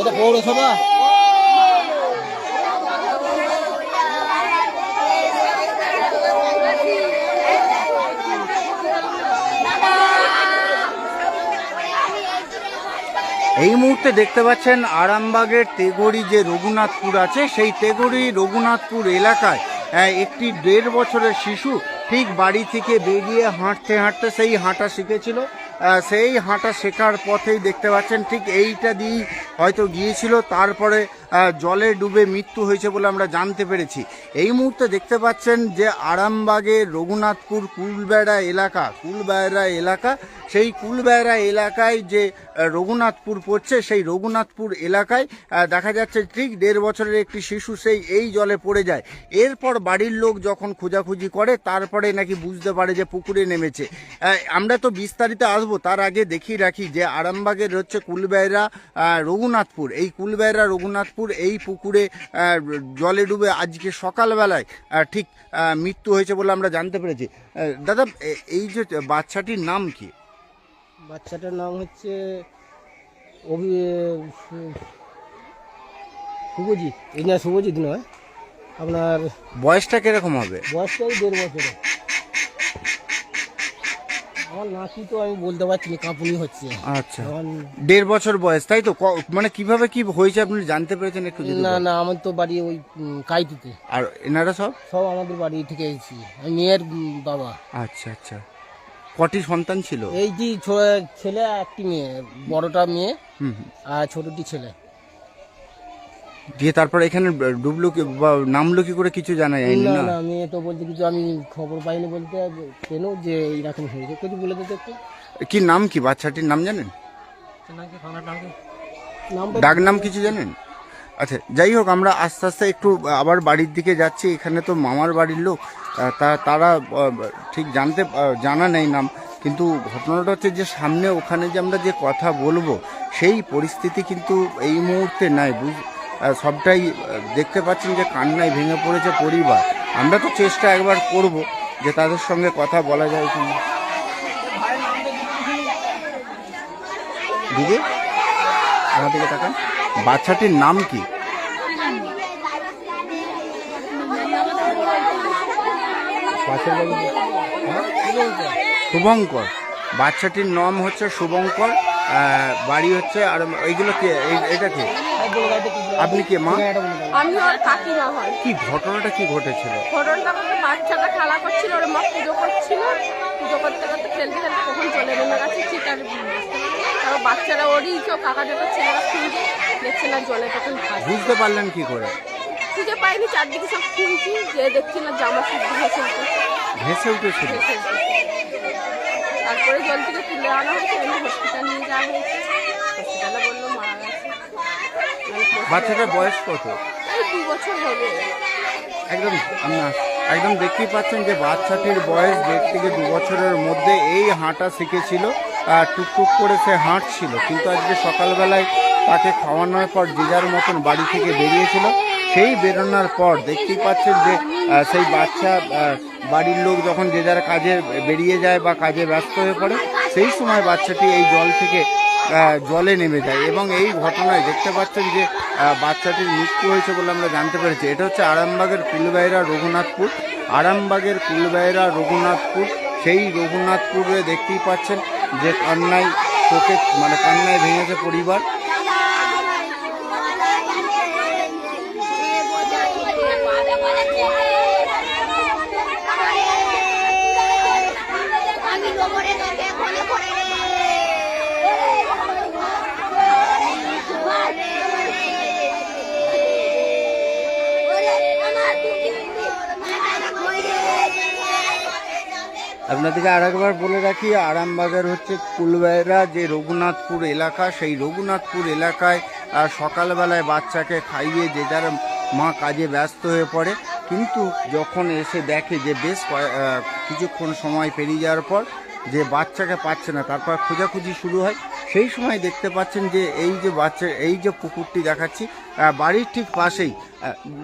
এটা পৌরসভা। এই মুহূর্তে দেখতে পাচ্ছেন আরামবাগের তেঘড়ি যে রঘুনাথপুর আছে, সেই তেঘড়ি রঘুনাথপুর এলাকায় একটি 1.5 বছরের শিশু ঠিক বাড়ি থেকে বেরিয়ে হাঁটতে হাঁটতে সেই হাঁটা শিখেছিল। সেই হাঁটা শেখার পথেই দেখতে পাচ্ছেন ঠিক এইটা দিয়েই হয়তো গিয়েছিল, তারপরে জলে ডুবে মৃত্যু হয়েছে বলে আমরা জানতে পেরেছি। এই মুহূর্তে দেখতে পাচ্ছেন যে আরামবাগের রঘুনাথপুর কুলবেড়া এলাকা, সেই কুলবেড়া এলাকায় যে রঘুনাথপুর পড়ছে, সেই রঘুনাথপুর এলাকায় দেখা যাচ্ছে ঠিক 1.5 বছরের একটি শিশু এই জলে পড়ে যায়। এরপর বাড়ির লোক যখন খোঁজাখুঁজি করে তারপরে নাকি বুঝতে পারে যে পুকুরে নেমেছে। আমরা তো বিস্তারিত আসবো, তার আগে দেখিয়ে রাখি যে আরামবাগের হচ্ছে কুলবেড়া রঘুনাথপুর, এই কুলবেড়া রঘুনাথপুর এই পুকুরে জলে ডুবে আজকে সকালবেলায় ঠিক মৃত্যু হয়েছে বলে আমরা জানতে পেরেছি। দাদা, এই যে বাচ্চাটির নাম কি? বাচ্চাটার নাম হচ্ছে শুভজিৎ। এই না, শুভজিৎ নয়, আপনার বয়সটা কিরকম হবে? বয়সটাই 1.5 বছরের। আমার নাকি তো আমি বলতে পারছি না, কাঁপুনি হচ্ছে। আচ্ছা, 1.5 বছর বয়স, তাই তো? মানে কিভাবে কি হয়েছে আপনি জানতে পেরেছেন একটু? না, আমার তো বাড়ি ওই কাইতিতে। আর এনারা সব আমাদের বাড়ি থেকে এসেছি, আমি মেয়ের বাবা। আচ্ছা আচ্ছা, কটি সন্তান ছিল? এই যে ছেলে একটি মেয়ে, বড়টা মেয়ে আর ছোটটি ছেলে। দিয়ে তারপরে এখানে ডুবলো কি বা নামলো কি করে কিছু জানা যায়নি? না, মেয়ে তো বলতে কিছু আমি খবর পাইনি, বলতে কেন যে এইরকম হয়েছে কিছু বলে দিতে একটু। কি নাম, কি বাচ্চাটির নাম জানেন? ডাক নাম কিছু জানেন? আচ্ছা, যাই হোক, আমরা আস্তে আস্তে একটু আবার বাড়ির দিকে যাচ্ছি। এখানে তো মামার বাড়ির লোক, তারা ঠিক জানা নেই নাম, কিন্তু ঘটনাটা হচ্ছে যে সামনে ওখানে যে আমরা যে কথা বলবো সেই পরিস্থিতি কিন্তু এই মুহূর্তে নাই। সবটাই দেখতে পাচ্ছেন যে কান্নায় ভেঙে পড়েছে পরিবার। আমরা তো চেষ্টা একবার করব যে তাদের সঙ্গে কথা বলা যায় কিনা। দিদি, আমার দিকে তাকান। বাচ্চাটির নাম কি? শুভঙ্কর। বাচ্চাটির নাম হচ্ছে শুভঙ্কর, বাড়ি হচ্ছে। আর এইগুলো কে? এটা কে? আপনি কে মা? আমি ওর কাকিমা হয়। কি ঘটনাটা কি ঘটেছিল? ঘটনাটা বলতে বাচ্চাটা খেলা করছিল, ওর মা পুজো করছিল, পুজো করতে করতে খেলতে খেলতে কখন চলে নেমে গেছে চিতার। তারপর বাচ্চারা ওরই কেউ কাকা যেটা ছেলেরা খুঁজে দেখছে না জলে, তখন বুঝতে পারলেন কি করে? খুঁজে পাইনি, চারদিকে সব খুঁজছি, যে দেখছি না জামা শুদ্ধ ভেসে উঠেছিল। তারপরে জল থেকে তুলে আনা হয়েছে, হসপিটাল নিয়ে যাওয়া হয়েছে। হসপিটালে বললো মারা গেছে। বাচ্চাটার বয়স কত? এই 2 বছর হবে। একদম দেখতেই পাচ্ছেন যে বাচ্চাটির বয়স 1.5 থেকে 2 বছরের মধ্যে এই হাঁটা শিখেছিল। টুকটুক করে সে হাঁটছিল, কিন্তু আজকে সকালবেলায় তাকে খাওয়ানোর পর যে যার মতন বাড়ি থেকে বেরিয়েছিল। সেই বেরোনোর পর দেখতেই পাচ্ছেন যে সেই বাচ্চা, বাড়ির লোক যখন যে যার কাজে বেরিয়ে যায় বা কাজে ব্যস্ত হয়ে পড়ে, সেই সময় বাচ্চাটি এই জল থেকে জলে নেমে যায়। এবং এই ঘটনায় দেখতে পাচ্ছেন যে বাচ্চাটির মৃত্যু হয়েছে বলে আমরা জানতে পেরেছি। এটা হচ্ছে আরামবাগের কুলবেড়া রঘুনাথপুর। আরামবাগের কুলবেড়া রঘুনাথপুর, সেই রঘুনাথপুরে দেখতেই পাচ্ছেন যে কান্নায় ভেঙেছে পরিবার। আপনাদেরকে আরেকবার বলে রাখি, আরামবাগের হচ্ছে কুলবেড়া যে রঘুনাথপুর এলাকা, সেই রঘুনাথপুর এলাকায় সকালবেলায় বাচ্চাকে খাইয়ে যে যার মা কাজে ব্যস্ত হয়ে পড়ে, কিন্তু যখন এসে দেখে যে বেশ কিছুক্ষণ সময় পেরিয়ে যাওয়ার পর যে বাচ্চাকে পাচ্ছে না, তারপর খোঁজাখুঁজি শুরু হয়। সেই সময় দেখতে পাচ্ছেন যে এই যে এই যে পুকুরটি দেখাচ্ছি বাড়ির ঠিক পাশেই।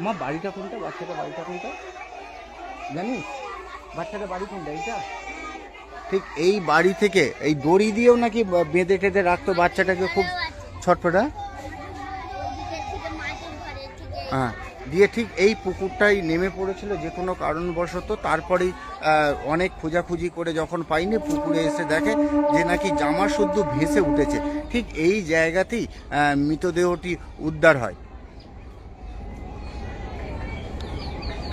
মা বাড়িটা কোনটা, বাচ্চাটা বাড়িটা কোনটা জানিস? বাচ্চাটা বাড়ি কোনটা এইটা? ঠিক এই বাড়ি থেকে এই দড়ি দিয়েও নাকি বেঁধে টেঁধে রাখতো বাচ্চাটাকে, খুব ছটফটা। হ্যাঁ, দিয়ে ঠিক এই পুকুরটাই নেমে পড়েছিল যে কোনো কারণবশত। তারপরেই অনেক খোঁজাখুঁজি করে যখন পাইনি, পুকুরে এসে দেখে যে নাকি জামা শুদ্ধ ভেসে উঠেছে। ঠিক এই জায়গাতেই মৃতদেহটি উদ্ধার হয়।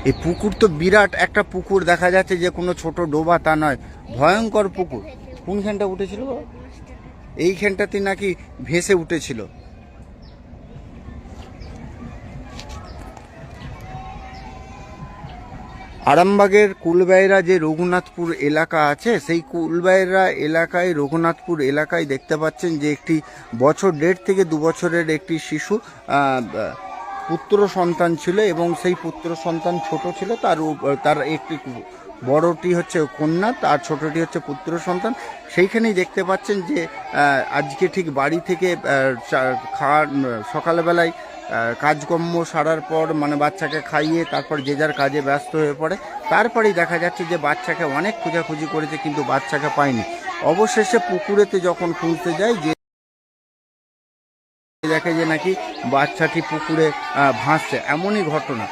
এই পুকুর তো বিরাট একটা পুকুর, দেখা যাচ্ছে যে কোনো ছোট ডোবা তা নয়, ভয়ঙ্কর পুকুর। কোনখানটা উঠেছিল? এইখানটাতে নাকি ভেসে উঠেছিল। আরামবাগের কুলবাইরা যে রঘুনাথপুর এলাকা আছে, সেই কুলবাইরা এলাকায় রঘুনাথপুর এলাকায় দেখতে পাচ্ছেন যে একটি বছর 1.5 থেকে 2 বছরের একটি শিশু পুত্র সন্তান ছিল, এবং সেই পুত্র সন্তান ছোট ছিল। তার একটি বড়টি হচ্ছে কন্যা, তার ছোটটি হচ্ছে পুত্র সন্তান। সেইখানেই দেখতে পাচ্ছেন যে আজকে ঠিক বাড়ি থেকে সকালবেলায় কাজকর্ম সারার পর, মানে বাচ্চাকে খাইয়ে তারপর যে যার কাজে ব্যস্ত হয়ে পড়ে। তারপরেই দেখা যাচ্ছে যে বাচ্চাকে অনেক খোঁজাখুঁজি করেছে কিন্তু বাচ্চাকে পায়নি। অবশেষে পুকুরেতে যখন খুঁজতে যায়, যে দেখে যে নাকি বাচ্চাটি পুকুরে ভাসছে, এমনই ঘটনা।